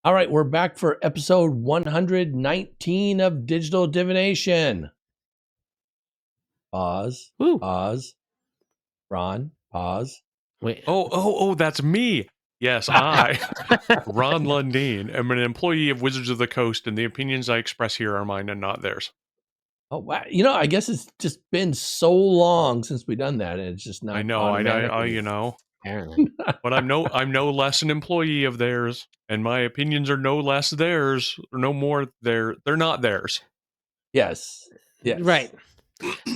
All right, we're back for episode 119 of Digital Divination. Pause. Woo. Pause. Ron, pause. Wait. Oh, that's me. Yes, I, Ron Lundeen, am an employee of Wizards of the Coast, and the opinions I express here are mine and not theirs. Oh, wow. I guess it's just been so long since we've done that, and it's just not. I know, Apparently. but I'm no less an employee of theirs, and my opinions are no less theirs, or no more they're not theirs. Yes. Yes. Right.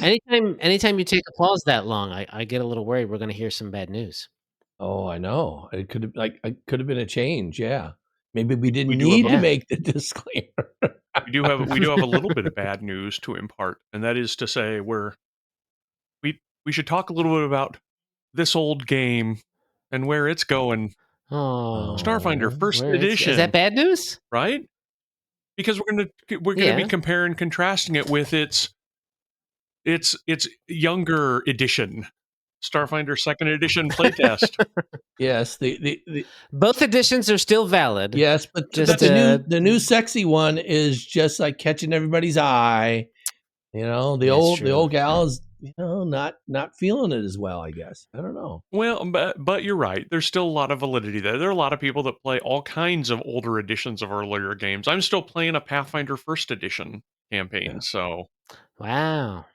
Anytime you take a pause that long, I get a little worried we're going to hear some bad news. Oh, I know. It could have been a change. Yeah. Maybe we didn't We do need have to make the disclaimer. We do have a little bit of bad news to impart, and that is to say we should talk a little bit about this old game and where it's going. Oh, Starfinder First Edition. Is that bad news? Right? Because we're gonna be comparing and contrasting it with its younger edition, Starfinder Second Edition playtest. Yes, the both editions are still valid. Yes, but the new sexy one is just like catching everybody's eye. The old gals, not feeling it as well, I guess. I don't know. Well, but you're right. There's still a lot of validity there. There are a lot of people that play all kinds of older editions of earlier games. I'm still playing a Pathfinder First Edition campaign, so. Wow.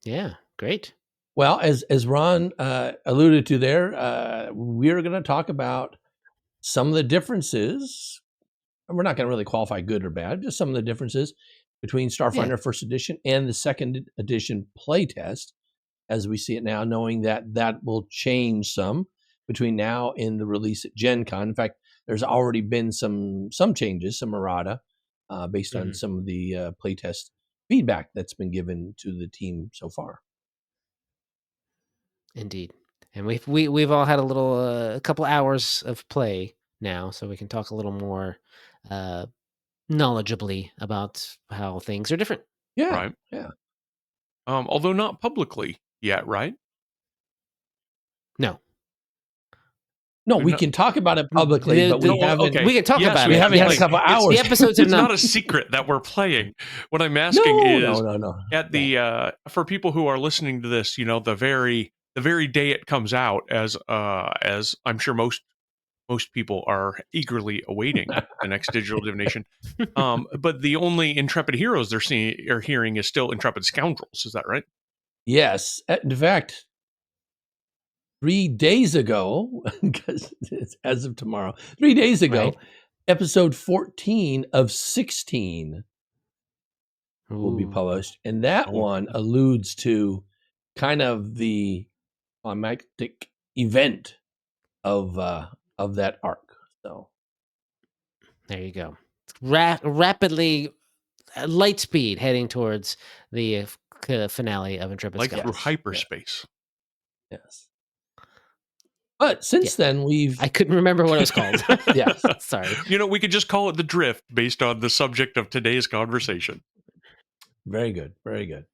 Yeah, great. Well, as Ron alluded to there, we're going to talk about some of the differences. We're not going to really qualify good or bad, just some of the differences between Starfinder First Edition and the Second Edition playtest as we see it now, knowing that will change some between now and the release at Gen Con. In fact, there's already been some changes, some errata, based on some of the playtest feedback that's been given to the team so far. Indeed. And we've all had a couple hours of play now, so we can talk a little more knowledgeably about how things are different. Yeah. Right. Yeah. Although not publicly yet, right? No, we can talk about it publicly, but we haven't. Okay. We can talk about it. We haven't had a couple hours. The episodes it's not a secret that we're playing. What I'm asking is, at the for people who are listening to this, the very day it comes out, as I'm sure most people are eagerly awaiting the next Digital Divination. But the only Intrepid heroes they're hearing is still Intrepid Scoundrels. Is that right? Yes. In fact, 3 days ago, because it's as of tomorrow, 3 days ago, episode 14 of 16 will be published. And that one alludes to kind of the climactic event of that arc. So there you go. Rapidly, light speed heading towards the finale of Intrepid like Scoundrels. through hyperspace. Yes. But since then, I couldn't remember what it was called. Yes. Sorry. We could just call it the drift based on the subject of today's conversation. Very good. Very good.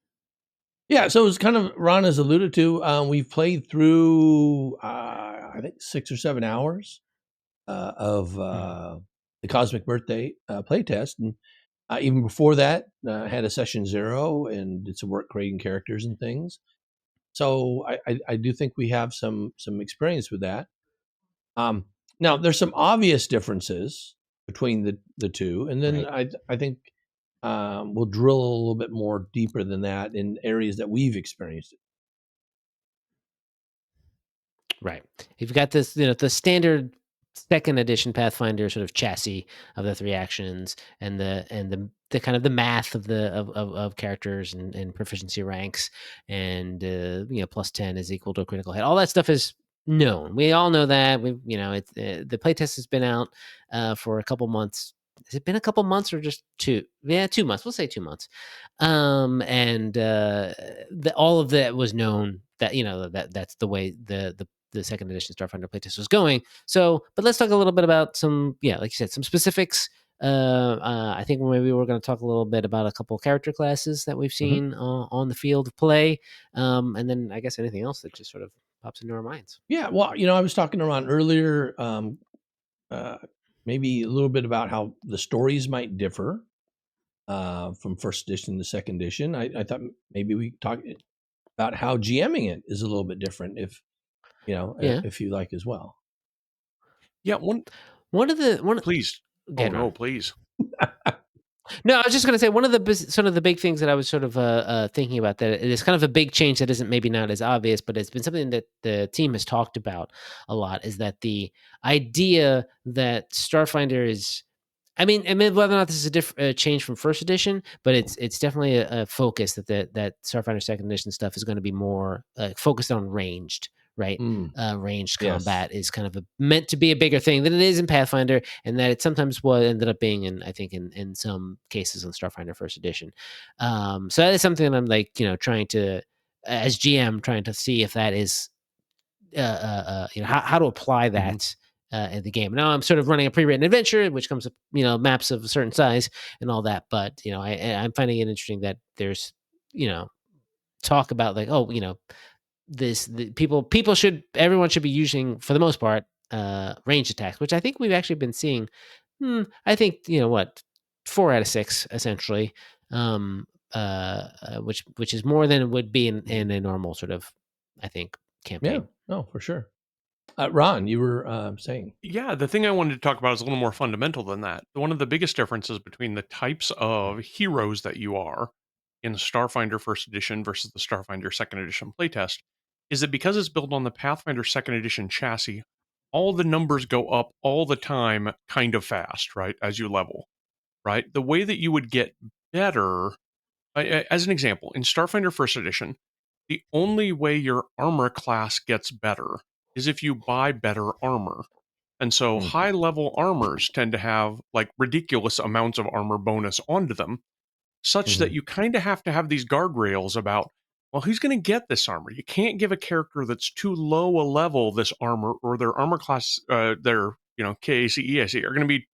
Yeah, so it's kind of, Ron has alluded to, we've played through, I think, 6 or 7 hours of the Cosmic Birthday playtest. And even before that, had a session 0 and did some work creating characters and things. So I do think we have some experience with that. Now, there's some obvious differences between the two. And then I think we'll drill a little bit more deeper than that in areas that we've experienced it. Right. You've got this, the standard Second Edition Pathfinder sort of chassis of the 3 actions and the kind of the math of characters and proficiency ranks, and plus 10 is equal to a critical hit. All that stuff is known. We all know that. The playtest has been out for a couple months. Has it been a couple months or just 2? Yeah, 2 months. We'll say 2 months. And all of that was known. That that's the way the Second Edition Starfinder playtest was going. So, but let's talk a little bit about some, like you said, some specifics. I think maybe we're going to talk a little bit about a couple of character classes that we've seen on the field of play, and then I guess anything else that just sort of pops into our minds. Yeah, well, I was talking to Ron earlier. maybe a little bit about how the stories might differ from first edition to second edition. I thought maybe we talk about how GMing it is a little bit different, if if you like as well. Yeah, please. Oh no, please. No, I was just going to say one of the big things that I was sort of thinking about, that it is kind of a big change that isn't maybe not as obvious, but it's been something that the team has talked about a lot, is that the idea that Starfinder is, I mean, whether or not this is a change from first edition, but it's definitely a focus that Starfinder second edition stuff is going to be more focused on ranged, right? Ranged combat is kind of meant to be a bigger thing than it is in Pathfinder, and that it sometimes ended up being in some cases on Starfinder first edition. So that is something that I'm like, trying to, as GM, trying to see if that is how to apply that in the game. Now I'm sort of running a pre-written adventure, which comes with maps of a certain size and all that. But I'm finding it interesting that there's talk about like, everyone should be using, for the most part, ranged attacks, which I think we've actually been seeing. I think 4 out of 6 essentially, which is more than it would be in a normal sort of, I think, campaign. Yeah, no, for sure. Ron, you were saying. Yeah, the thing I wanted to talk about is a little more fundamental than that. One of the biggest differences between the types of heroes that you are in Starfinder First Edition versus the Starfinder Second Edition playtest is that because it's built on the Pathfinder Second Edition chassis, all the numbers go up all the time kind of fast, right, as you level, right? The way that you would get better, as an example, in Starfinder First Edition, the only way your armor class gets better is if you buy better armor. And so high level armors tend to have like ridiculous amounts of armor bonus onto them, such that you kind of have to have these guardrails about, well, who's going to get this armor? You can't give a character that's too low a level this armor, or their armor class, their KAC, EAC are going to be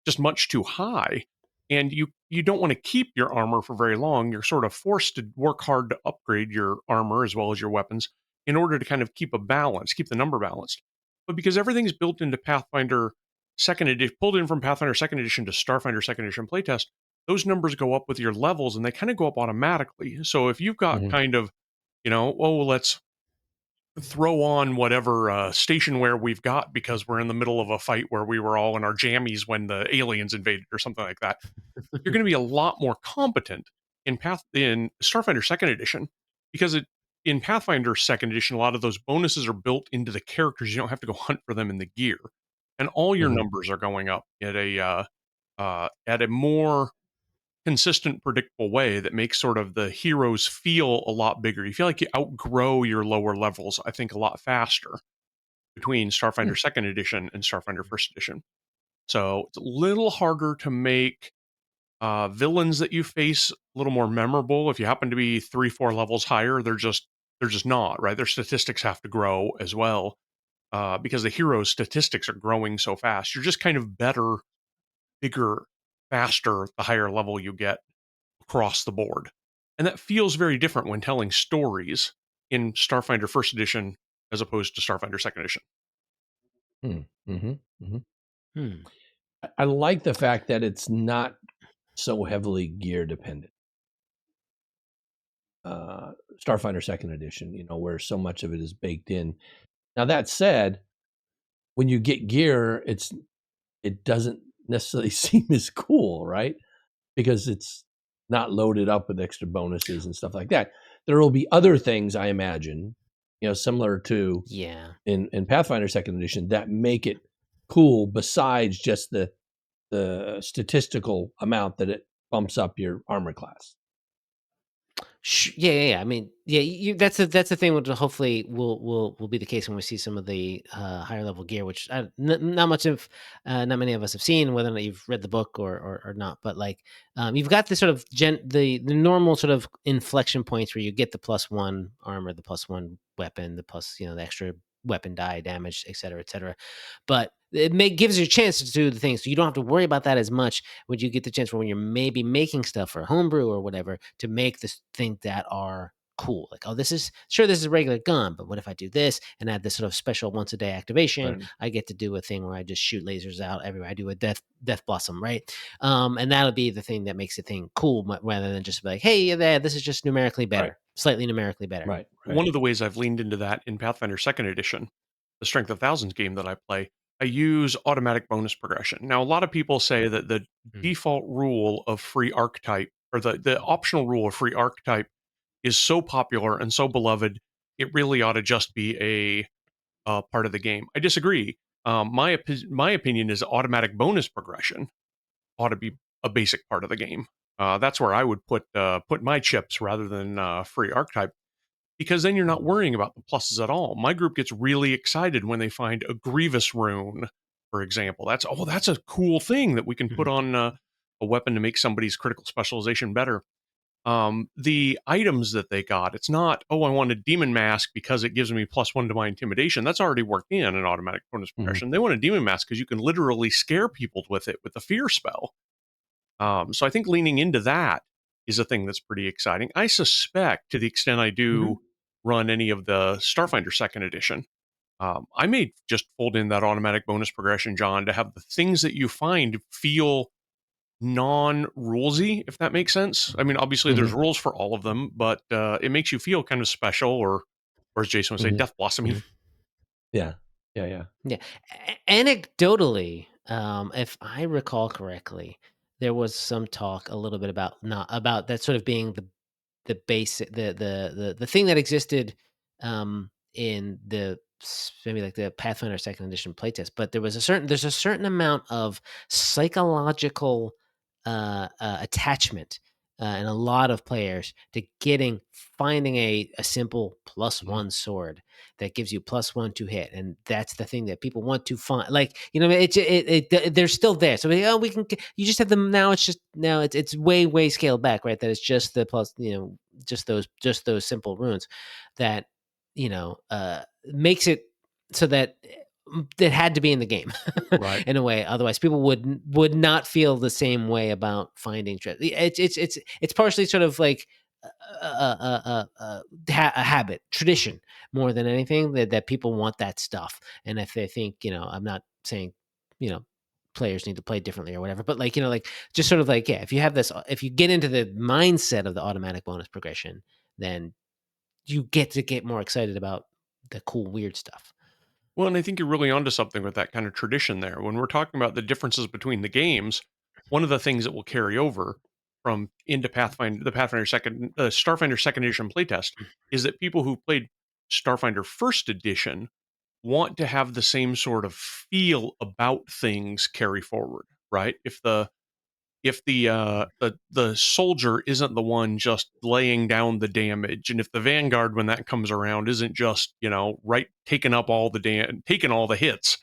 just much too high. And you don't want to keep your armor for very long. You're sort of forced to work hard to upgrade your armor as well as your weapons in order to kind of keep a balance, keep the number balanced. But because everything's built into Pathfinder Second Edition, pulled in from Pathfinder Second Edition to Starfinder Second Edition playtest, those numbers go up with your levels, and they kind of go up automatically. So if you've got kind of, let's throw on whatever stationware we've got because we're in the middle of a fight where we were all in our jammies when the aliens invaded or something like that, you're going to be a lot more competent in Starfinder Second Edition, because in Pathfinder Second Edition, a lot of those bonuses are built into the characters. You don't have to go hunt for them in the gear, and all your numbers are going up at a more consistent, predictable way that makes sort of the heroes feel a lot bigger. You feel like you outgrow your lower levels, I think, a lot faster between Starfinder Second Edition and Starfinder First Edition. So it's a little harder to make villains that you face a little more memorable. If you happen to be 3-4 levels higher, they're just not, right? Their statistics have to grow as well, because the hero's statistics are growing so fast. You're just kind of better, bigger, faster the higher level you get across the board. And that feels very different when telling stories in Starfinder First Edition as opposed to Starfinder Second Edition. I like the fact that it's not so heavily gear dependent. Starfinder Second Edition, where so much of it is baked in. Now that said, when you get gear, it doesn't necessarily seem as cool, right? Because it's not loaded up with extra bonuses and stuff like that. There will be other things, I imagine, similar to in Pathfinder Second Edition, that make it cool besides just the statistical amount that it bumps up your armor class. Yeah. I mean, that's the thing. Which hopefully will be the case when we see some of the higher level gear, which not many of us have seen, whether or not you've read the book or not. But like, you've got the sort of the normal sort of inflection points where you get the +1 armor, the +1 weapon, the plus the extra weapon die damage, et cetera. But it gives you a chance to do the things, so you don't have to worry about that as much when you get the chance for when you're maybe making stuff for homebrew or whatever, to make this thing that are cool. Like, oh, this is a regular gun, but what if I do this and add this sort of special once a day activation? Right. I get to do a thing where I just shoot lasers out everywhere. I do a death blossom, right? And that'll be the thing that makes the thing cool, rather than just be like, hey, this is just numerically better, Right. slightly numerically better. Right. One of the ways I've leaned into that in Pathfinder 2nd Edition, the Strength of Thousands game that I play, I use automatic bonus progression. Now, a lot of people say that the default rule of free archetype, or the optional rule of free archetype, is so popular and so beloved, it really ought to just be a part of the game. I disagree. My opinion is automatic bonus progression ought to be a basic part of the game. That's where I would put my chips rather than free archetype, because then you're not worrying about the pluses at all. My group gets really excited when they find a Grievous rune, for example. That's a cool thing that we can put on a weapon to make somebody's critical specialization better. The items that they got, it's not, I want a demon mask because it gives me +1 to my intimidation. That's already worked in an automatic bonus progression. They want a demon mask because you can literally scare people with it with the fear spell. So I think leaning into that is a thing that's pretty exciting. I suspect, to the extent I do run any of the Starfinder 2nd Edition, I may just fold in that automatic bonus progression, John, to have the things that you find feel non-rulesy, if that makes sense. I mean, obviously there's rules for all of them, but it makes you feel kind of special, or as Jason would say, death blossoming. Yeah. Anecdotally, if I recall correctly, there was some talk a little bit about that sort of being the basic, the thing that existed in maybe like the Pathfinder 2nd Edition playtest, but there's a certain amount of psychological attachment in a lot of players to finding a simple +1 sword that gives you +1 to hit, and that's the thing that people want to find. Like, they're still there. So we can. You just have them now. It's way scaled back, right? That it's just the plus. Just those simple runes that makes it so that it had to be in the game, right? In a way. Otherwise, people would not feel the same way about finding treasure. It's partially sort of like a habit, tradition, more than anything, that people want that stuff. And if they think, I'm not saying, players need to play differently or whatever, but just sort of if you have this, if you get into the mindset of the automatic bonus progression, then you get more excited about the cool, weird stuff. Well, and I think you're really onto something with that kind of tradition there. When we're talking about the differences between the games, one of the things that will carry over from into Pathfinder, the Starfinder 2nd Edition playtest, is that people who played Starfinder 1st Edition want to have the same sort of feel about things carry forward, right? If the soldier isn't the one just laying down the damage, and if the vanguard, when that comes around, isn't just taking all the hits,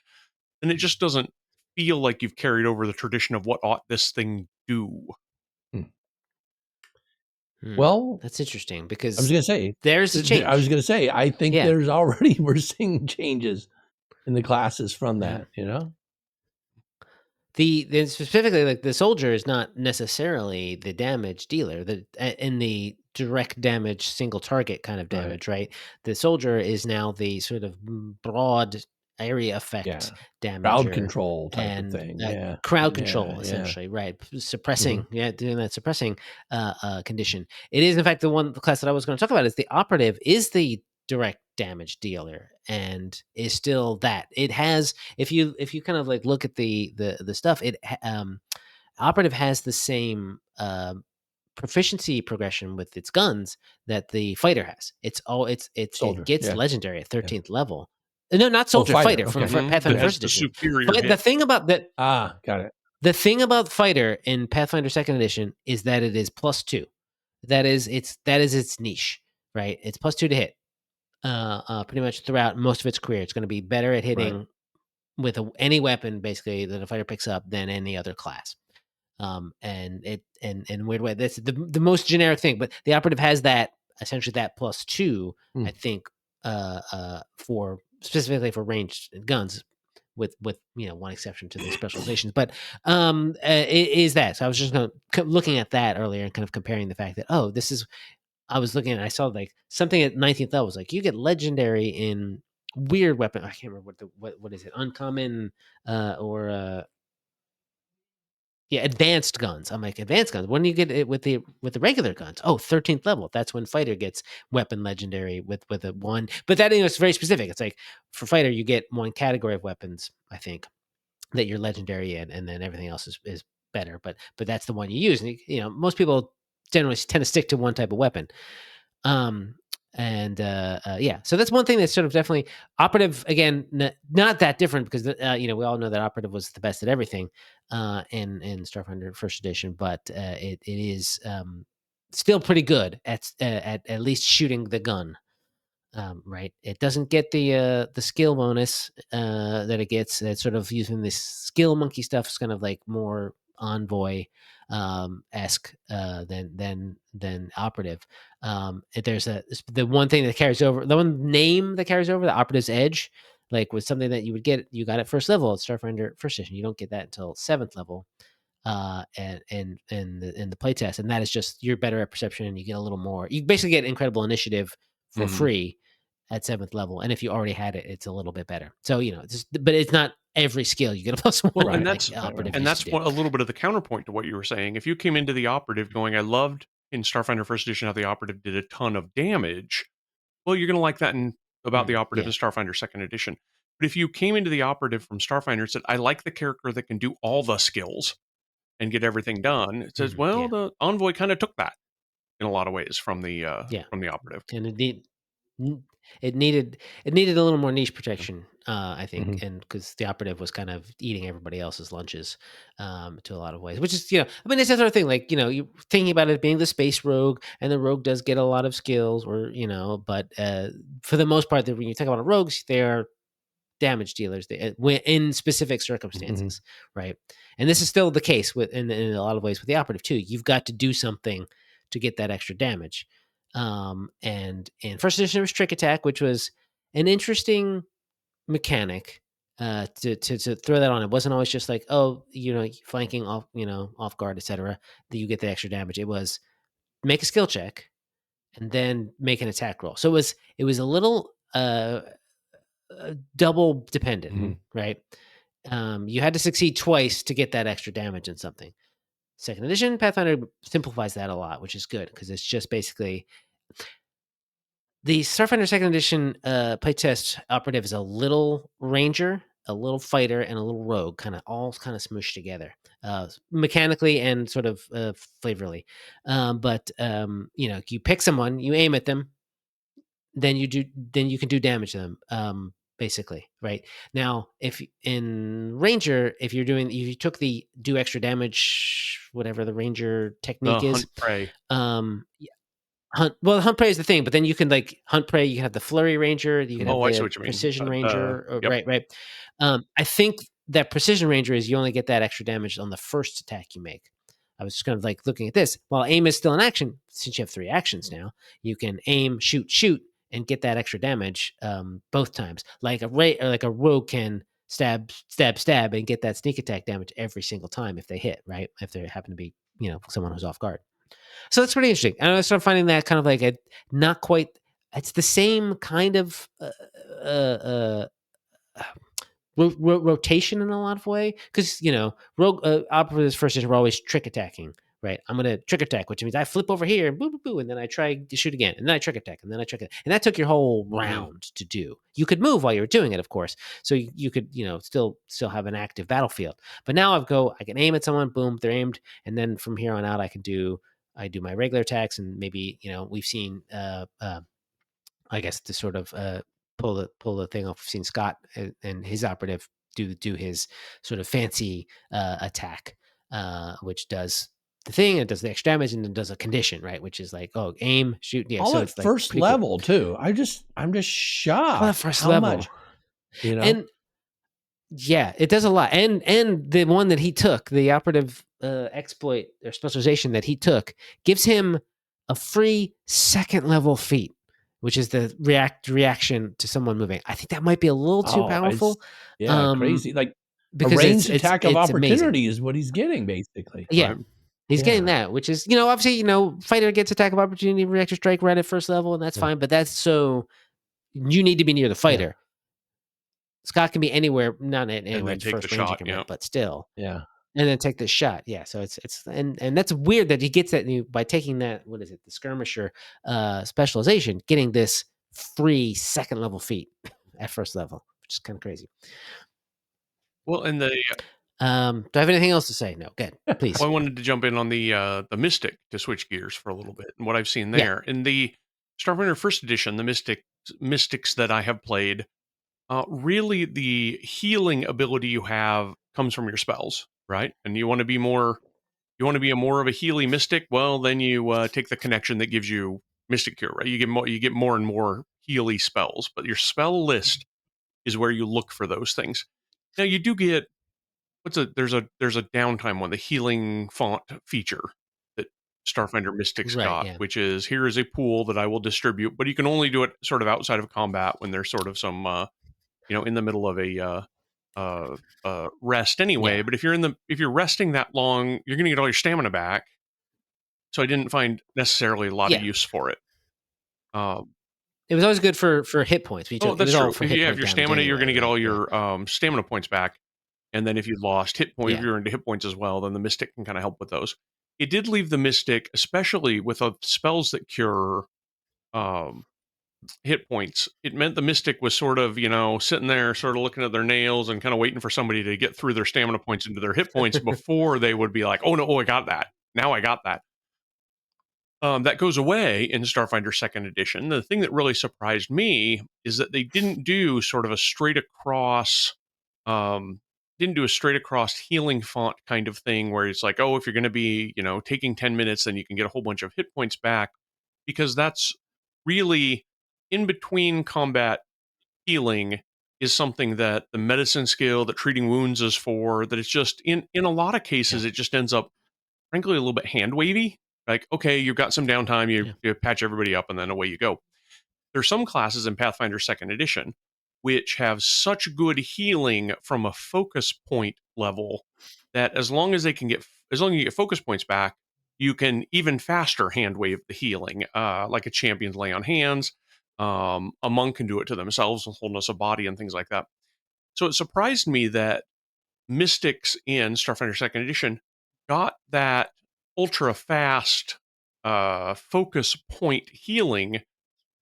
then it just doesn't feel like you've carried over the tradition of what ought this thing do. Well, that's interesting, because I was going to say there's a change. I was going to say I think there's already we're seeing changes in the classes from that. The specifically, like, the soldier is not necessarily the damage dealer. In the direct damage, single target kind of damage, right? The soldier is now the sort of broad area effect damager, crowd control type of thing. Crowd control, essentially, right? Suppressing, doing that suppressing condition. It is, in fact, the class that I was going to talk about is the operative is the direct damage dealer, and is still that. It has, if you kind of look at the stuff, it operative has the same proficiency progression with its guns that the fighter has. It gets legendary at 13th level. No, not soldier, fighter from Pathfinder 1st Edition. The thing about that, got it. The thing about fighter in Pathfinder 2nd Edition is that it is +2. That is its niche, right? It's +2 to hit. Pretty much throughout most of its career, it's going to be better at hitting with any weapon, basically, that a fighter picks up than any other class. And in a weird way, that's the most generic thing. But the operative has that, essentially, that +2. I think for specifically for ranged guns, with one exception to the specializations. But it is that. So I was just looking at that earlier and kind of comparing the fact that, this is I was looking and I saw like something at 19th level was like you get legendary in weird weapon. I can't remember what is it? Uncommon or advanced guns. I'm like, advanced guns. When do you get it with the regular guns? Oh, 13th level. That's when fighter gets weapon legendary with a 1. But that is very specific. It's like for fighter you get one category of weapons, I think, that you're legendary in, and then everything else is better. But that's the one you use. And most people generally tend to stick to one type of weapon. So that's one thing that's sort of definitely operative. Again, not that different because we all know that operative was the best at everything in Starfinder First Edition, but it is still pretty good at least shooting the gun. Right, it doesn't get the skill bonus that it gets. That's sort of using this skill monkey stuff. Is kind of like more Envoy esque than operative. There's the one thing that carries over, the one name that carries over, the operative's edge, like was something that you got at first level at Starfinder First Edition. You don't get that until 7th level and in the playtest, and that is just you're better at perception and you get a little more. You basically get incredible initiative for free at 7th level, and if you already had it, it's a little bit better. So but it's not every skill you get a +1. Well, and that's a little bit of the counterpoint to what you were saying. If you came into the operative going, I loved in Starfinder First Edition how the operative did a ton of damage. Well, you're going to like that about the operative in Starfinder Second Edition. But if you came into the operative from Starfinder and said, I like the character that can do all the skills and get everything done, it says, the Envoy kind of took that in a lot of ways from the operative. And it needed a little more niche protection, I think, and because the operative was kind of eating everybody else's lunches to a lot of ways, which is, it's that sort of thing. Like, you're thinking about it being the space rogue, and the rogue does get a lot of skills, or but for the most part, when you talk about rogues, they are damage dealers in specific circumstances, right? And this is still the case in a lot of ways with the operative too. You've got to do something to get that extra damage. And in First Edition, there was Trick Attack, which was an interesting mechanic to throw that on. It wasn't always just like, flanking off, off guard, etc., that you get the extra damage. It was make a skill check and then make an attack roll. So it was a little double dependent, right? You had to succeed twice to get that extra damage in something. Second Edition Pathfinder simplifies that a lot, which is good because it's just basically the Starfinder Second Edition playtest operative is a little ranger, a little fighter, and a little rogue, all smooshed together, mechanically and sort of flavorly. But you pick someone, you aim at them, then you can do damage to them. Basically, right? Now, if in Ranger, if you took the do extra damage, whatever the Ranger technique is, hunt prey. Hunt prey is the thing, but then you can hunt prey. You can have the flurry Ranger. You can have I see what you mean. Precision Ranger. Yep. Right. I think that Precision Ranger is you only get that extra damage on the first attack you make. I was just kind of looking at this. While aim is still an action, since you have 3 actions now, you can aim, shoot, and get that extra damage both times. Like a rogue can stab, and get that sneak attack damage every single time if they hit, right? If they happen to be, someone who's off guard. So that's pretty interesting. And I started finding that kind of like a not quite. It's the same kind of rotation in a lot of way because rogue operatives First Edition were always trick attacking. Right, I'm going to trick attack, which means I flip over here, boo, boo, boo, and then I try to shoot again, and then I trick attack, and then I trick it, and that took your whole round to do. You could move while you were doing it, of course, so you could still have an active battlefield. But now I can aim at someone, boom, they're aimed, and then from here on out, I do my regular attacks, and maybe we've seen I guess to sort of pull the thing off. We've seen Scott and his operative do his sort of fancy attack, which does the thing, it does the extra damage, and then does a condition, right? Which is like, aim, shoot. Yeah, all so at it's first level too. I'm just shocked. All at first level, much, and yeah, it does a lot. And the one that he took, the operative exploit or specialization that he took, gives him a free 2nd level feat, which is the reaction to someone moving. I think that might be a little too powerful. Crazy. Like because a ranged attack of opportunity is what he's getting, basically. Yeah. Right? He's getting that, which is, obviously, fighter gets attack of opportunity, reactor strike right at first level, and that's fine. But that's so you need to be near the fighter. Scott can be anywhere, not anywhere at first range command, but still. Yeah. And then take the shot. Yeah. So it's and that's weird that he gets that by taking that, what is it, the skirmisher specialization, getting this free second level feat at first level, which is kind of crazy. Well, and the do I have anything else to say? No, good. Please. Well, I wanted to jump in on the Mystic to switch gears for a little bit and what I've seen there. In the Starfinder First Edition, the Mystics that I have played, really the healing ability you have comes from your spells, right? And you want to be more of a Healy Mystic. Well, then you take the connection that gives you Mystic Cure, right? You get more and more Healy spells, but your spell list is where you look for those things. Now you do get there's a downtime one, the healing font feature that Starfinder Mystics got, which is, here is a pool that I will distribute, but you can only do it sort of outside of combat when there's sort of some in the middle of a rest anyway. But if you're resting that long, you're going to get all your stamina back. So I didn't find necessarily a lot of use for it. It was always good for hit points. That's true. If you have your stamina, you're going to get all your stamina points back. And then if you lost hit points, if you're into hit points as well, then the Mystic can kind of help with those. It did leave the Mystic, especially with spells that cure hit points. It meant the Mystic was sort of, sitting there, sort of looking at their nails and kind of waiting for somebody to get through their stamina points into their hit points before they would be like, oh no, I got that. Now I got that. That goes away in Starfinder Second Edition. The thing that really surprised me is that they didn't do sort of a straight across healing font kind of thing where it's like, oh, if you're going to be, taking 10 minutes, then you can get a whole bunch of hit points back, because that's really in between combat healing is something that the medicine skill that treating wounds is for, that it's just in a lot of cases, it just ends up, frankly, a little bit hand wavy. Like, okay, you've got some downtime, you patch everybody up and then away you go. There's some classes in Pathfinder Second Edition which have such good healing from a focus point level that as long as you get focus points back, you can even faster hand wave the healing, like a champion's lay on hands. A monk can do it to themselves with wholeness of body and things like that. So it surprised me that Mystics in Starfinder Second Edition got that ultra fast focus point healing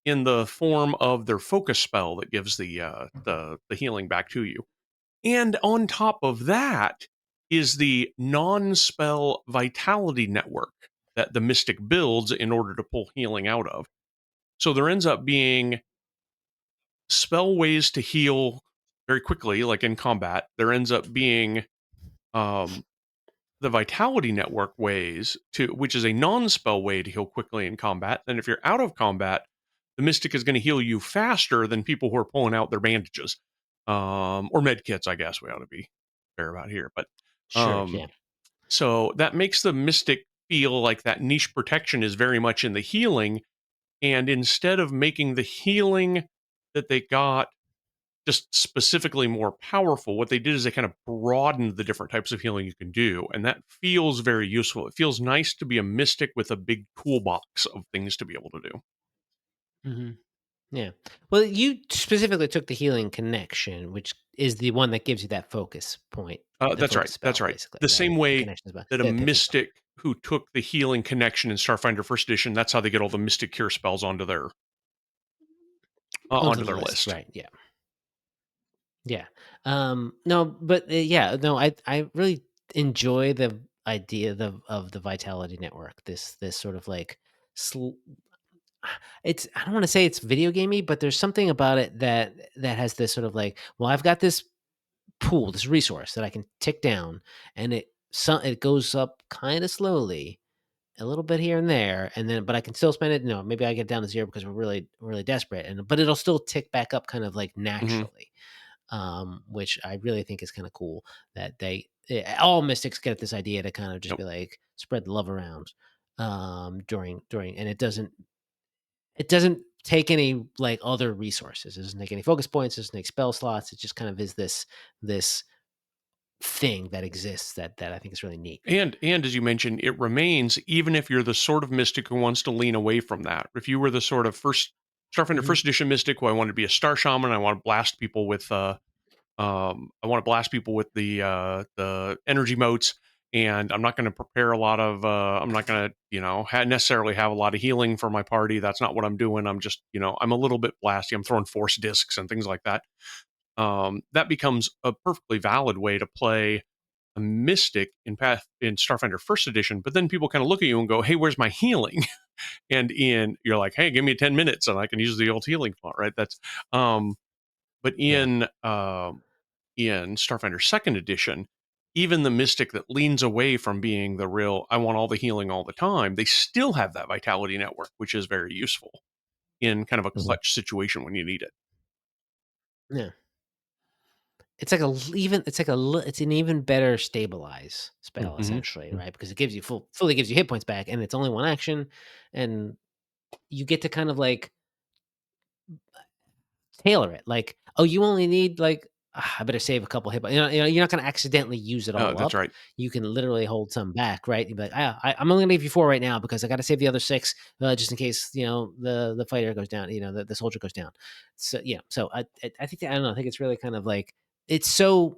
in the form of their focus spell that gives the healing back to you. And on top of that is the non-spell vitality network that the Mystic builds in order to pull healing out of. So there ends up being spell ways to heal very quickly, like in combat. There ends up being the vitality network ways, which is a non-spell way to heal quickly in combat. And if you're out of combat, the Mystic is going to heal you faster than people who are pulling out their bandages, or med kits, I guess we ought to be fair about here. But so that makes the Mystic feel like that niche protection is very much in the healing. And instead of making the healing that they got just specifically more powerful, what they did is they kind of broadened the different types of healing you can do. And that feels very useful. It feels nice to be a Mystic with a big toolbox of things to be able to do. Mm-hmm. Yeah. Well, you specifically took the healing connection, which is the one that gives you that focus point. That's right. Spell, that's right. The same way that a Mystic who took the healing connection in Starfinder First Edition, that's how they get all the Mystic Cure spells onto their list. Right. Yeah. Yeah. No, but I really enjoy the idea of the vitality network. This sort of like I don't want to say it's video gamey, but there's something about it that has this sort of like, well, I've got this pool, this resource that I can tick down, and it goes up kind of slowly, a little bit here and there, and then but I can still spend it. No, maybe I get down to zero because we're really, really desperate, but it'll still tick back up kind of like naturally, which I really think is kind of cool that all Mystics get this idea to kind of just be like spread the love around during, and it doesn't take any like other resources. It doesn't take any focus points. It doesn't take spell slots. It just kind of is this thing that exists that I think is really neat. And as you mentioned, it remains, even if you're the sort of mystic who wants to lean away from that. If you were the sort of Starfinder first edition mystic who I wanted to be a star shaman, I want to blast people with the energy motes, and I'm not going to prepare a lot of I'm not going to necessarily have a lot of healing for my party. That's not what I'm doing. I'm just I'm a little bit blasty. I'm throwing force discs and things like that. That becomes a perfectly valid way to play a mystic in Starfinder First Edition. But then people kind of look at you and go, "Hey, where's my healing?" And you're like, "Hey, give me 10 minutes and I can use the old healing font." Right? That's but in Starfinder Second Edition, even the mystic that leans away from being the real "I want all the healing all the time," they still have that vitality network, which is very useful in kind of a clutch situation when you need it. Yeah. It's an even better stabilize spell, essentially, right? Because it gives you fully gives you hit points back, and it's only one action, and you get to kind of like tailor it. Like, oh, you only need like I better save a couple hit points. You're not going to accidentally use it all That's up. right. You can literally hold some back, right? You'd be like, I'm only going to give you 4 right now because I got to save the other 6 just in case the fighter goes down, the soldier goes down. So yeah, so I think I don't know. I think it's really kind of like it's so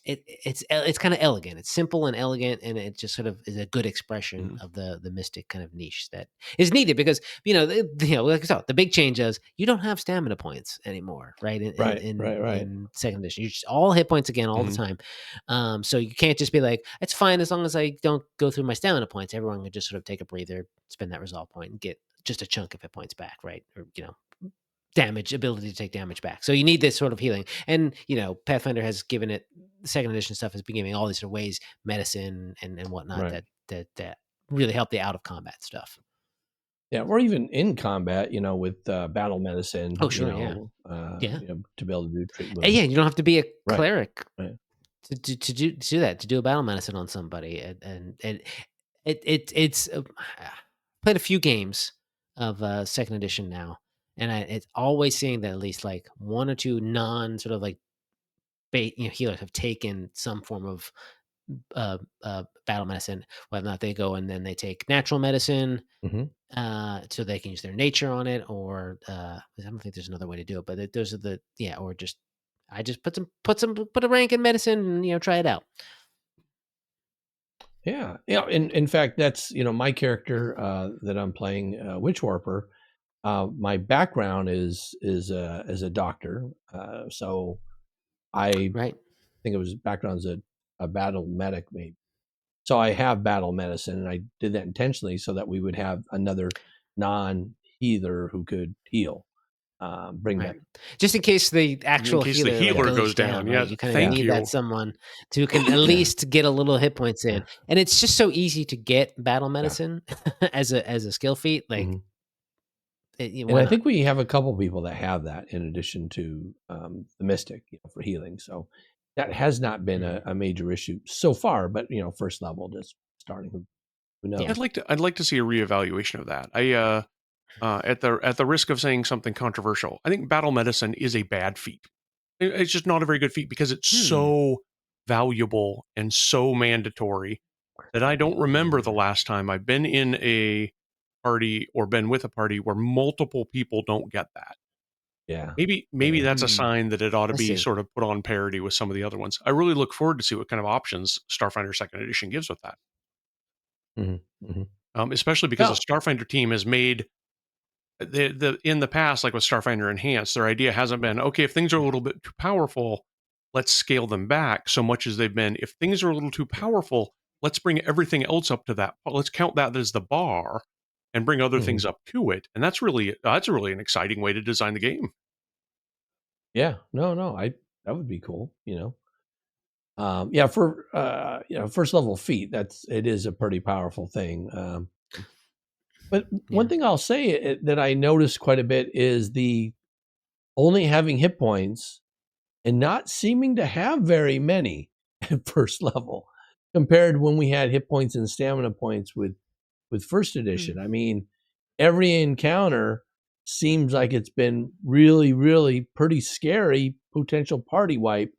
it's kind of elegant. It's simple and elegant, and it just sort of is a good expression of the mystic kind of niche that is needed because like I said, the big change is you don't have stamina points anymore, right? In second edition, you just all hit points again all the time. So you can't just be like, it's fine as long as I don't go through my stamina points. Everyone can just sort of take a breather, spend that resolve point, and get just a chunk of hit points back, right? Or ability to take damage back. So you need this sort of healing. And, Pathfinder has given it, the second edition stuff has been giving all these sort of ways, medicine and whatnot that really help the out of combat stuff. Yeah, or even in combat, with battle medicine. Oh, sure, yeah. To be able to do treatment. Yeah, you don't have to be a cleric right. to do that, to do a battle medicine on somebody, and it's played a few games of second edition now, and it's always seeing that at least like 1 or 2 non sort of like healers have taken some form of battle medicine, whether or not they go and then they take natural medicine so they can use their nature on it, or I don't think there's another way to do it, but those are or just I just put a rank in medicine and try it out. Yeah. In fact, that's my character that I'm playing, Witchwarper. My background is as a doctor, so I think it was background as a battle medic, maybe. So I have battle medicine, and I did that intentionally so that we would have another non-healer who could heal, bring back. Just in case the actual healer goes down. Right? You kind of need that someone to can at least get a little hit points in, and it's just so easy to get battle medicine as a skill feat. Like, and I think we have a couple people that have that in addition to the mystic, for healing. So that has not been a major issue so far. But first level, just starting. Who knows? Yeah. I'd like to see a reevaluation of that. At the risk of saying something controversial, I think battle medicine is a bad feat. It's just not a very good feat because it's so valuable and so mandatory that I don't remember the last time I've been in a party or been with a party where multiple people don't get that. Yeah. Maybe that's a sign that it ought to be sort of put on parity with some of the other ones. I really look forward to see what kind of options Starfinder Second Edition gives with that. Especially because the Starfinder team has made in the past, like with Starfinder Enhanced, their idea hasn't been, okay, if things are a little bit too powerful, let's scale them back, so much as they've been, if things are a little too powerful, let's bring everything else up to that. Let's count that as the bar and bring other things up to it. And that's really an exciting way to design the game. Yeah, no, that would be cool. For first level feat, it is a pretty powerful thing. But one thing I'll say that I noticed quite a bit is the only having hit points and not seeming to have very many at first level compared when we had hit points and stamina points with first edition. I mean, every encounter seems like it's been really, really pretty scary potential party wipe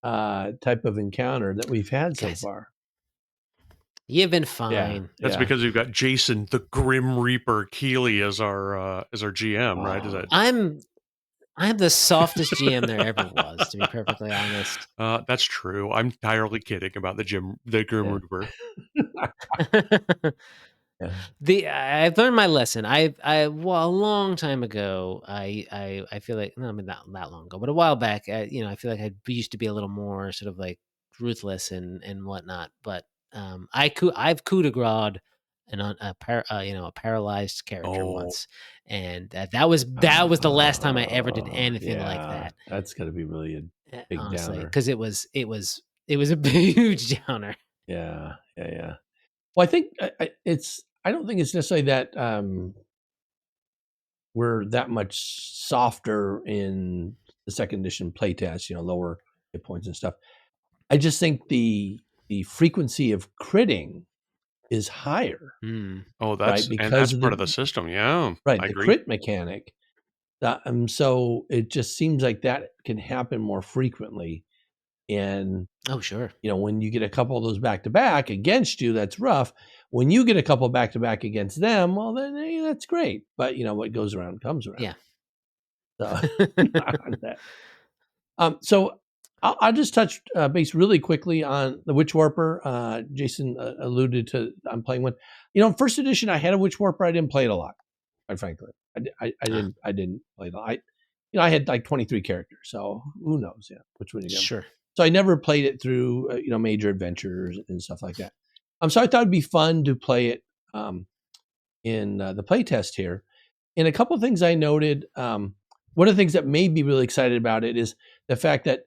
type of encounter that we've had so Guys, far. You've been fine. That's because we've got Jason the Grim Reaper Keeley as our GM, right? Is that I'm the softest GM there ever was, to be perfectly honest. That's true. I'm entirely kidding about the Grim Reaper. I've learned my lesson. A long time ago, I feel like, no, I mean, not that long ago, but a while back, I feel like I used to be a little more sort of like ruthless and whatnot. But I've coup de grace a paralyzed character once, and that was the last time I ever did anything like that. That's got to be really a big downer, because it was a huge downer. Yeah. Well, I think I don't think it's necessarily that we're that much softer in the second edition playtest, lower hit points and stuff. I just think the frequency of critting is higher. Oh, that's part of the system. Yeah, right. The crit mechanic. So it just seems like that can happen more frequently. And sure, when you get a couple of those back to back against you, that's rough. When you get a couple back to back against them, well, then that's great. But what goes around comes around. Yeah. So I'll just touch base really quickly on the Witch Warper. Jason alluded to I'm playing one. First edition I had a Witch Warper. I didn't play it a lot, quite frankly. I didn't play it a lot. I had like 23 characters, so who knows? Yeah, which one you get? Sure. So I never played it through major adventures and stuff like that. So I thought it'd be fun to play it in the playtest here. And a couple of things I noted. One of the things that made me really excited about it is the fact that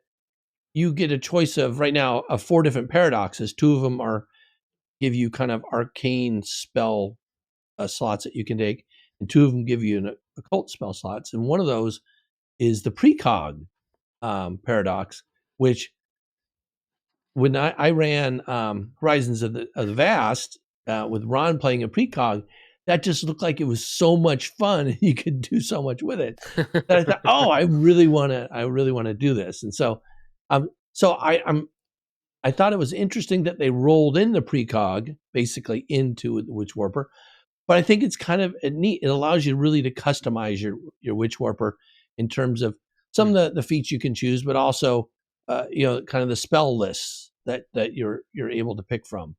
you get a choice of right now of 4 different paradoxes. 2 of them give you kind of arcane spell slots that you can take, and 2 of them give you an occult spell slots. And one of those is the precog paradox, which when I ran Horizons of the Vast with Ron playing a precog, that just looked like it was so much fun and you could do so much with it that I thought, I really want to do this. And so I thought it was interesting that they rolled in the precog basically into the Witch Warper, but I think it's kind of neat. It allows you really to customize your Witch Warper in terms of some of the feats you can choose, but also kind of the spell lists that you're able to pick from.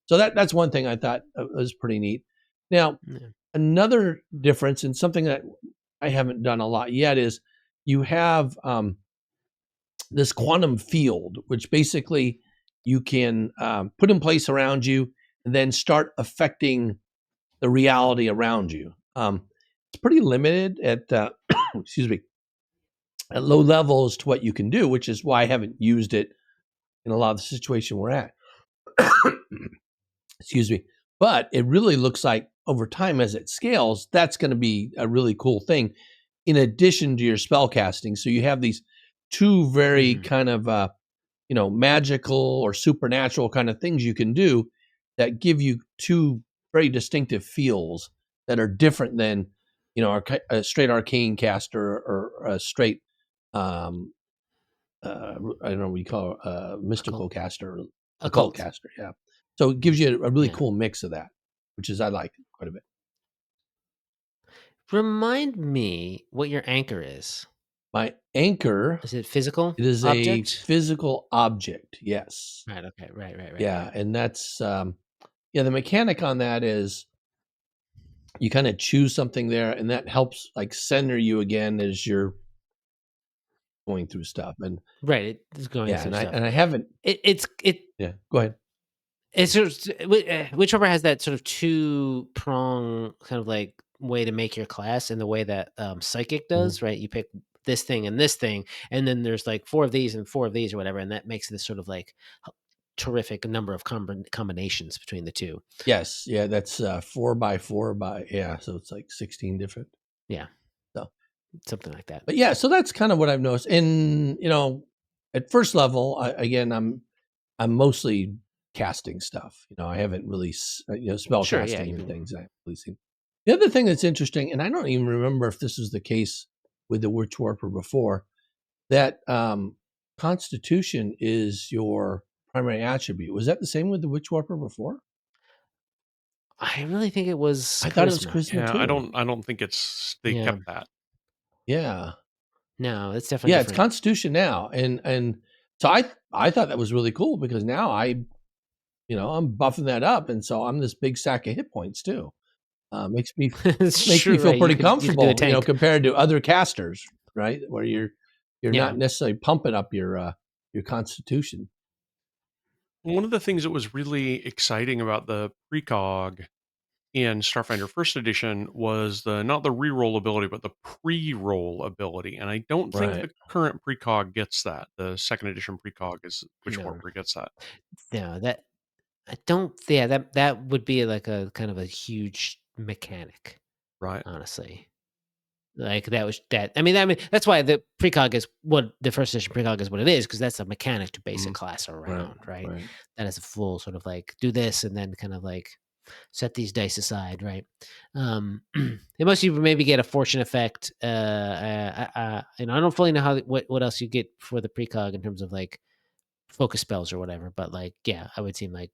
So that's one thing I thought was pretty neat. Now, another difference, and something that I haven't done a lot yet, is you have this quantum field, which basically you can put in place around you and then start affecting the reality around you. It's pretty limited at excuse me, at low levels to what you can do, which is why I haven't used it in a lot of the situation we're at. Excuse me. But it really looks like over time as it scales, that's going to be a really cool thing in addition to your spell casting. So you have these 2 very kind of, magical or supernatural kind of things you can do that give you 2 very distinctive feels that are different than, a straight arcane caster or a straight, I don't know what you call it, mystical caster, occult caster. Yeah. So it gives you a really cool mix of that, which is I like quite a bit. Remind me what your anchor is. My anchor, is it physical? It is object? A physical object. Yes. Right. Okay. Right. Yeah, and that's the mechanic on that is you kind of choose something there, and that helps like center you again as you're going through stuff. And right, it's going through stuff. And I haven't. Yeah. Go ahead. It's Witch Warper has that sort of 2-prong kind of like way to make your class in the way that Psychic does, right? You pick this thing and this thing, and then there's like 4 of these and 4 of these or whatever, and that makes this sort of like terrific number of combinations between the 2. Yes, yeah, that's 4 by 4 by so it's like 16 different. Yeah, so something like that. But yeah, so that's kind of what I've noticed. And at first level, I'm mostly casting stuff. I haven't really spell casting and things I haven't really seen. The other thing that's interesting, and I don't even remember if this was the case with the Witch Warper before, that Constitution is your primary attribute. Was that the same with the Witch Warper before? I really think it was. I thought it was charisma too. I don't think they kept that. Yeah. No, it's definitely different. It's Constitution now, and so I thought that was really cool because now I'm buffing that up, and so I'm this big sack of hit points too. Makes me feel pretty comfortable, compared to other casters, right? Where you're not necessarily pumping up your Constitution. One of the things that was really exciting about the precog in Starfinder First Edition was not the reroll ability, but the pre-roll ability. And I don't think the current precog gets that. The second edition precog is Witch Warper gets that. Yeah, that would be like a kind of a huge mechanic, right? Honestly, like I mean, that's why the precog is what the first edition precog is what it is, because that's a mechanic to base a class around, right? That is a full sort of like do this and then kind of like set these dice aside, right? Unless you maybe get a fortune effect, and I don't fully know what else you get for the precog in terms of like focus spells or whatever, but like I would seem like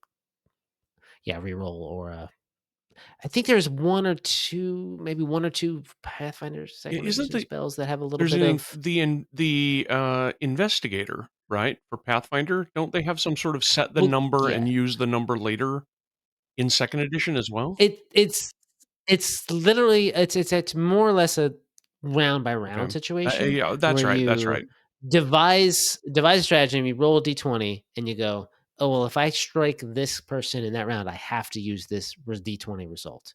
reroll or I think there's one or two Pathfinder second edition spells that have a little bit of the investigator, right? For Pathfinder, don't they have some sort of set the number and use the number later in second edition as well? It's literally it's more or less a round by round situation. Yeah, that's right. That's right. Devise a strategy and you roll a d20 and you go, oh, well, if I strike this person in that round, I have to use this d20 result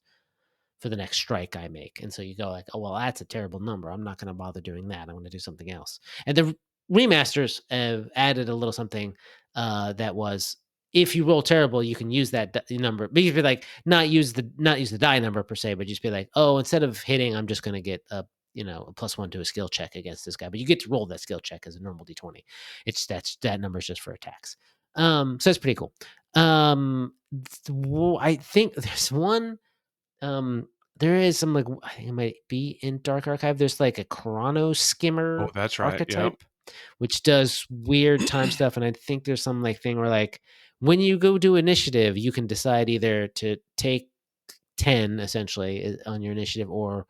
for the next strike I make. And so you go like, oh, well, that's a terrible number. I'm not going to bother doing that. I'm going to do something else. And the remasters have added a little something that was, if you roll terrible, you can use that number. But you'd be like, not use the die number per se, but just be like, oh, instead of hitting, I'm just going to get a +1 to a skill check against this guy. But you get to roll that skill check as a normal d20. That number is just for attacks. So that's pretty cool. I think there's one. There is some like I think it might be in Dark Archive. There's like a chrono skimmer archetype, which does weird time stuff. And I think there's some like thing where like when you go do initiative, you can decide either to take 10 essentially on your initiative or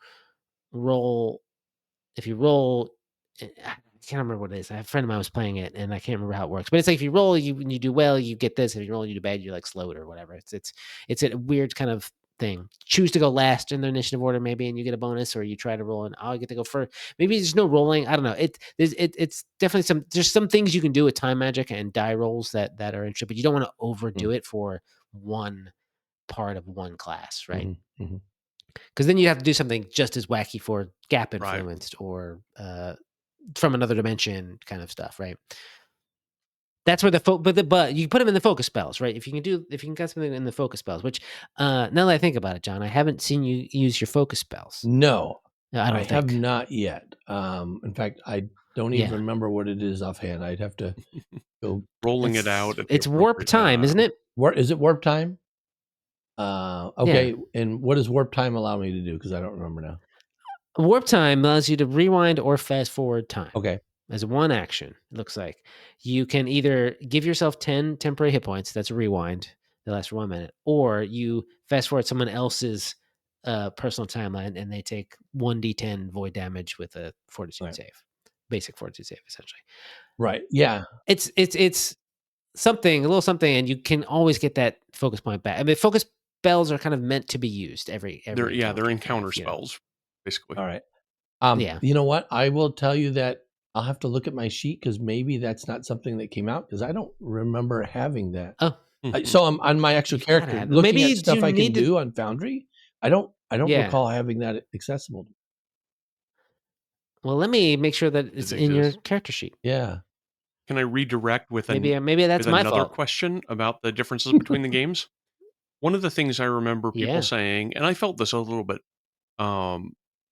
roll. If you roll, I can't remember what it is. I have a friend of mine was playing it, and I can't remember how it works. But it's like if you roll, when you do well, you get this. If you roll and you do bad, you're like slowed or whatever. It's a weird kind of thing. Choose to go last in the initiative order, maybe, and you get a bonus, or you try to roll and I get to go first. Maybe there's no rolling. I don't know. It's definitely there's some things you can do with time magic and die rolls that are interesting, but you don't want to overdo it for one part of one class, right? Mm-hmm. Because then you have to do something just as wacky for gap influenced or from another dimension kind of stuff, right? That's where but you put them in the focus spells, right? If you can get something in the focus spells, which now that I think about it, John, I haven't seen you use your focus spells. No, I have not yet. In fact, I don't even remember what it is offhand. I'd have to go rolling it out. It's warp time, isn't it? Is it warp time? Okay, and what does warp time allow me to do? Because I don't remember now. Warp time allows you to rewind or fast forward time. Okay. As one action, it looks like. You can either give yourself 10 temporary hit points, that's a rewind, that lasts for 1 minute, or you fast forward someone else's personal timeline and they take 1d10 void damage with a fortitude save. Basic fortitude save, essentially. Right. Yeah. It's something, a little something, and you can always get that focus point back. I mean, focus spells are kind of meant to be used every they're encounter spells, basically. All right. You know what? I will tell you that I'll have to look at my sheet because maybe that's not something that came out because I don't remember having that. Oh, so I'm on my actual character looking at stuff I can do on Foundry. I don't recall having that accessible. Well, let me make sure that it's in your character sheet. Yeah. Can I redirect with maybe that's my another fault. question about the differences between the games? One of the things I remember people saying, and I felt this a little bit,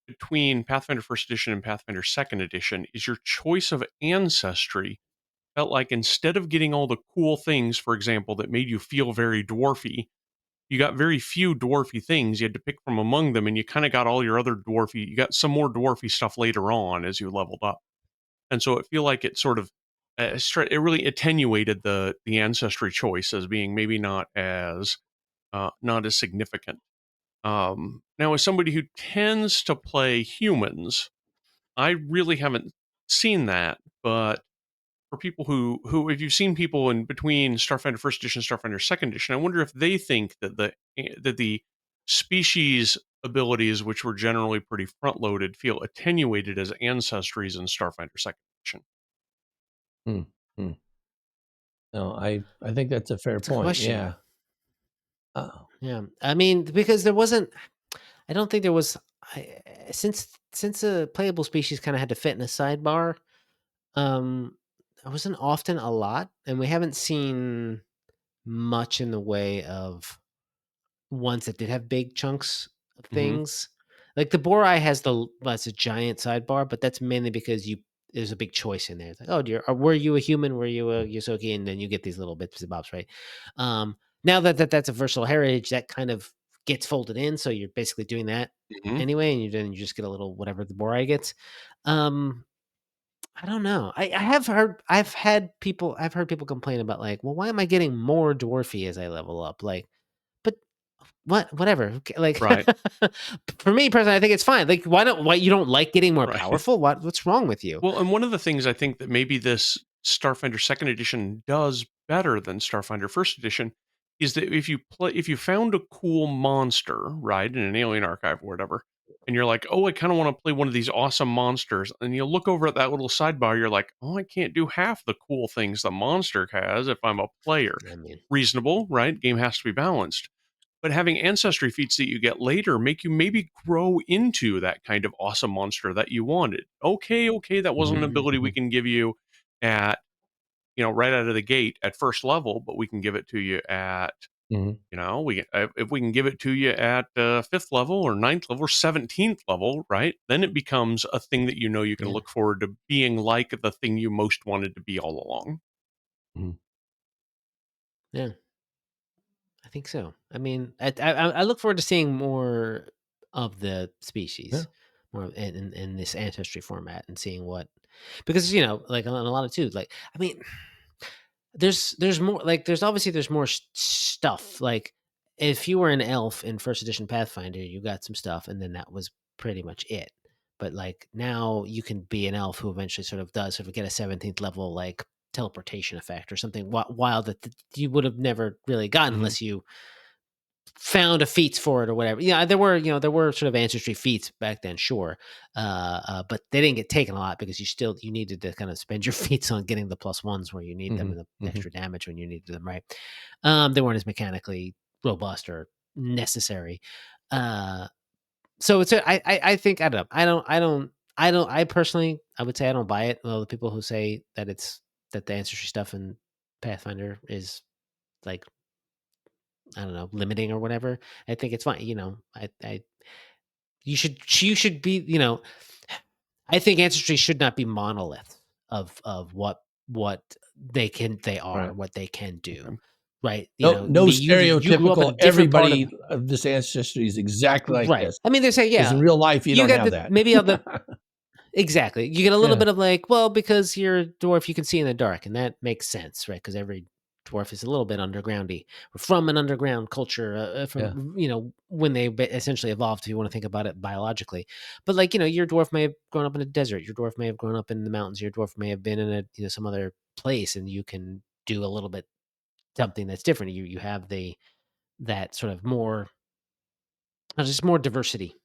between Pathfinder First Edition and Pathfinder Second Edition, is your choice of ancestry felt like instead of getting all the cool things, for example, that made you feel very dwarfy, you got very few dwarfy things. You had to pick from among them, and you kind of got all your other you got some more dwarfy stuff later on as you leveled up. And so it feel like it sort of, it really attenuated the ancestry choice as being maybe not as significant. Now, as somebody who tends to play humans, I really haven't seen that. But for people who if you've seen people in between Starfinder First Edition and Starfinder Second Edition, I wonder if they think that the species abilities, which were generally pretty front loaded, feel attenuated as ancestries in Starfinder Second Edition. No, I think that's a fair point. Question. Yeah. Yeah. I mean, because there wasn't. I don't think there was. Since a playable species kind of had to fit in a sidebar. It wasn't often a lot, and we haven't seen much in the way of ones that did have big chunks of things. Like the Borai has that's a giant sidebar, but that's mainly because there's a big choice in there. It's like, oh, were you a human? Were you a Yosoki? And then you get these little bits and bobs, right? Now that's a versatile heritage, that kind of gets folded in, so you're basically doing that anyway, and you just get a little whatever the Borai gets. I don't know. I've heard people complain about like, well, why am I getting more dwarfy as I level up? Like, but whatever. Like, right. For me personally, I think it's fine. Like, why you don't like getting more powerful? What's wrong with you? Well, and one of the things I think that maybe this Starfinder Second Edition does better than Starfinder First Edition is that if you found a cool monster, right, in an alien archive or whatever, and you're like, oh, I kind of want to play one of these awesome monsters, and you look over at that little sidebar, you're like, oh, I can't do half the cool things the monster has if I'm a player. I mean, reasonable, right? Game has to be balanced. But having ancestry feats that you get later make you maybe grow into that kind of awesome monster that you wanted. Okay, that wasn't an ability we can give you at, right out of the gate at first level, but we can give it to you at, if we can give it to you at 5th level or 9th level or 17th level, right? Then it becomes a thing that you can look forward to being like the thing you most wanted to be all along. Yeah. I think so. I mean, I look forward to seeing more of the species, more in this ancestry format, and seeing what, because like a lot of too. Like, I mean, there's more. Like, there's more stuff. Like, if you were an elf in First Edition Pathfinder, you got some stuff, and then that was pretty much it. But like now, you can be an elf who eventually sort of get a 17th level like teleportation effect or something wild that you would have never really gotten unless you found a feats for it or whatever. Yeah, there were sort of ancestry feats back then, sure, but they didn't get taken a lot because you needed to kind of spend your feats on getting the +1s where you need them and the extra damage when you needed them, right? They weren't as mechanically robust or necessary. So it's I think I don't know. I personally I would say I don't buy it. Well, the people who say that the ancestry stuff in Pathfinder is like, I don't know, limiting or whatever, I think it's fine. You should be, I think ancestry should not be monolith of what they are, what they can do. Right. No stereotypical everybody of this ancestry is exactly like this. I mean, they say, in real life, you don't have that. Maybe on the exactly. You get a little bit of like, well, because you're a dwarf, you can see in the dark, and that makes sense, right? Because every dwarf is a little bit undergroundy. We're from an underground culture, when they essentially evolved, if you want to think about it biologically. But like, your dwarf may have grown up in a desert. Your dwarf may have grown up in the mountains. Your dwarf may have been in some other place, and you can do a little bit something that's different. You have that sort of more, just more diversity,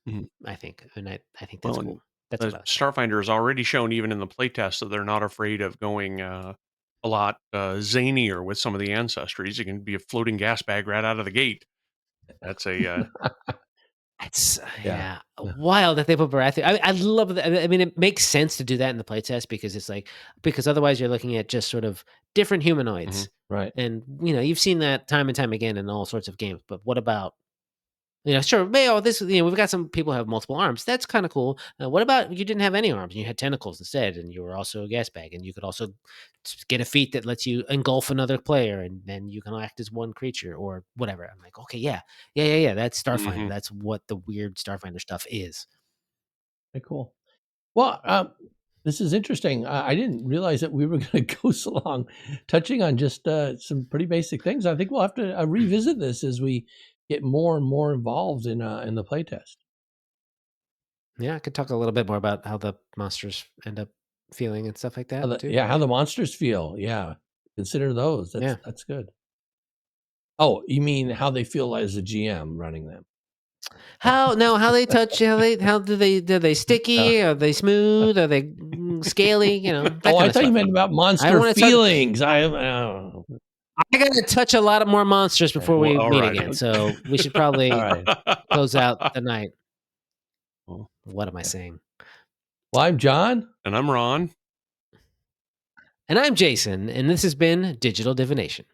I think, and I think that's cool. That's Starfinder has already shown, even in the playtest, that they're not afraid of going a lot zanier with some of the ancestries. You can be a floating gas bag right out of the gate. That's a it's wild that they put Baratheon. I love that. I mean, it makes sense to do that in the playtest because otherwise you're looking at just sort of different humanoids, right? And you've seen that time and time again in all sorts of games. But what about, sure, we've got some people who have multiple arms. That's kind of cool. What about you didn't have any arms and you had tentacles instead, and you were also a gas bag, and you could also get a feat that lets you engulf another player, and then you can act as one creature or whatever. I'm like, okay, yeah. That's Starfinder. That's what the weird Starfinder stuff is. Very cool. Well, This is interesting. I didn't realize that we were going to go so long touching on just some pretty basic things. I think we'll have to revisit this as we get more and more involved in the playtest. Yeah, I could talk a little bit more about how the monsters end up feeling and stuff like that too. Yeah, how the monsters feel. Yeah, consider those. That's good. Oh, you mean how they feel as a GM running them? How they touch? How do they sticky? Are they smooth? Are they scaly? You know. I thought you meant about monster feelings. I got to touch a lot more monsters before we meet again, so we should probably close out the night. What am I saying? Well, I'm John. And I'm Ron. And I'm Jason, and this has been Digital Divination.